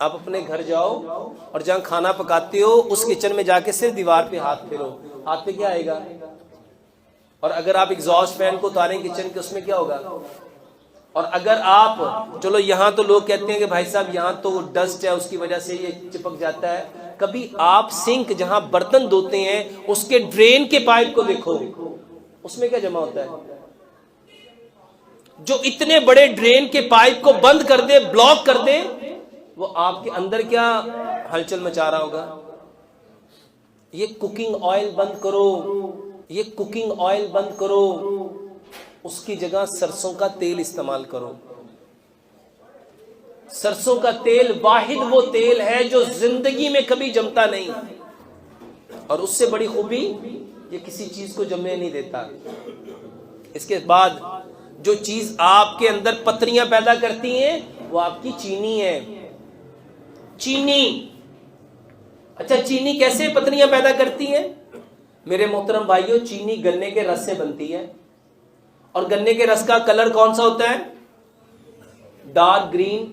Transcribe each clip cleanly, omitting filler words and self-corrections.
آپ اپنے گھر جاؤ اور جہاں کھانا پکاتے ہو اس کچن میں جا کے صرف دیوار پہ ہاتھ پھیرو، ہاتھ پہ کیا آئے گا؟ اور اگر آپ ایگزاسٹ فین کو اتاریں کچن کے، اس میں کیا ہوگا؟ اور اگر آپ چلو یہاں تو لوگ کہتے ہیں کہ بھائی صاحب یہاں تو ڈسٹ ہے اس کی وجہ سے یہ چپک جاتا ہے، کبھی آپ سنک جہاں برتن دھوتے ہیں اس کے ڈرین کے پائپ کو دیکھو، اس میں کیا جمع ہوتا ہے؟ جو اتنے بڑے ڈرین کے پائپ کو بند کر دے، بلاک کر دے، وہ آپ کے اندر کیا ہلچل مچا رہا ہوگا؟ یہ کوکنگ آئل بند کرو، یہ کوکنگ آئل بند کرو، اس کی جگہ سرسوں کا تیل استعمال کرو۔ سرسوں کا تیل واحد وہ تیل ہے جو زندگی میں کبھی جمتا نہیں، اور اس سے بڑی خوبی یہ کسی چیز کو جمنے نہیں دیتا۔ اس کے بعد جو چیز آپ کے اندر پتریاں پیدا کرتی ہیں وہ آپ کی چینی ہے، چینی۔ اچھا چینی کیسے پتریاں پیدا کرتی ہیں؟ میرے محترم بھائیوں، چینی گنے کے رس سے بنتی ہے، اور گنے کے رس کا کلر کون سا ہوتا ہے؟ Dark green.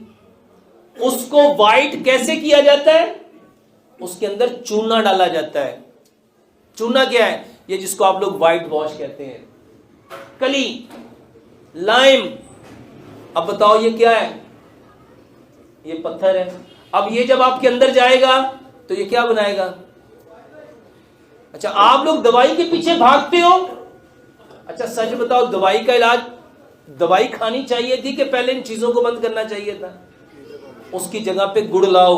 اس کو وائٹ کیسے کیا جاتا ہے؟ اس کے اندر چونا ڈالا جاتا ہے۔ چونا کیا ہے؟ یہ جس کو آپ لوگ وائٹ واش کہتے ہیں۔ کلی، لائم۔ اب بتاؤ یہ کیا ہے؟ یہ پتھر ہے۔ اب یہ جب آپ کے اندر جائے گا تو یہ کیا بنائے گا؟ اچھا آپ لوگ دوائی کے پیچھے بھاگتے ہو، اچھا سچ بتاؤ دوائی کا علاج، دوائی کھانی چاہیے تھی کہ پہلے ان چیزوں کو بند کرنا چاہیے تھا؟ اس کی جگہ پہ گڑ لاؤ،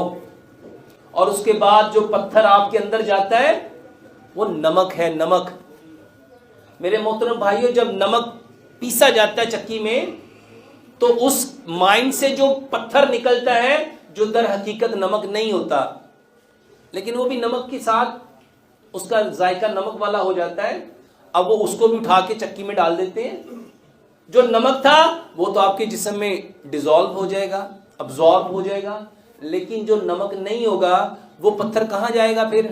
اور اس کے بعد جو پتھر آپ کے اندر جاتا ہے وہ نمک ہے، نمک۔ میرے محترم بھائیوں، جب نمک پیسا جاتا ہے چکی میں تو اس مائنڈ سے جو پتھر نکلتا ہے جو در حقیقت نمک نہیں ہوتا، لیکن وہ بھی نمک کے ساتھ اس کا ذائقہ نمک والا ہو جاتا ہے، اب وہ اس کو بھی اٹھا کے چکی میں ڈال دیتے ہیں۔ جو نمک تھا وہ تو آپ کے جسم میں ڈیزالو ہو جائے گا، ابزارب ہو جائے گا، لیکن جو نمک نہیں ہوگا وہ پتھر کہاں جائے گا پھر؟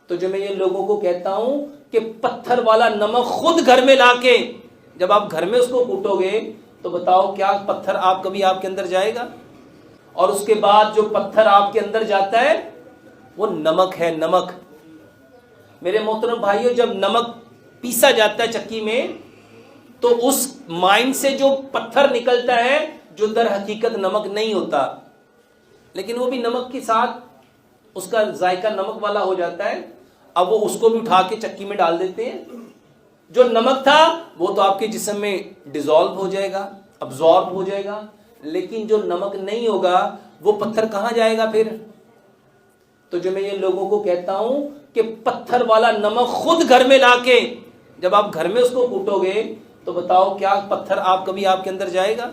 تو جو میں یہ لوگوں کو کہتا ہوں کہ پتھر والا نمک خود گھر میں لا کے جب آپ گھر میں اس کو کوٹو گے تو بتاؤ کیا پتھر آپ کبھی آپ کے اندر جائے گا؟ اور اس کے بعد جو پتھر آپ کے اندر جاتا ہے وہ نمک ہے، نمک۔ میرے محترم بھائیوں، جب نمک پیسا جاتا ہے چکی میں تو اس مائنڈ سے جو پتھر نکلتا ہے جو در حقیقت نمک نہیں ہوتا، لیکن وہ بھی نمک کے ساتھ اس کا ذائقہ نمک والا ہو جاتا ہے، اب وہ اس کو بھی اٹھا کے چکی میں ڈال دیتے ہیں۔ جو نمک تھا وہ تو آپ کے جسم میں ڈیزالو ہو جائے گا، ابزارب ہو جائے گا، لیکن جو نمک نہیں ہوگا وہ پتھر کہاں جائے گا پھر؟ تو جو میں یہ لوگوں کو کہتا ہوں کہ پتھر والا نمک خود گھر میں لا کے جب آپ گھر میں اس کو کوٹو گے تو بتاؤ کیا پتھر آپ کبھی آپ کے اندر جائے گا؟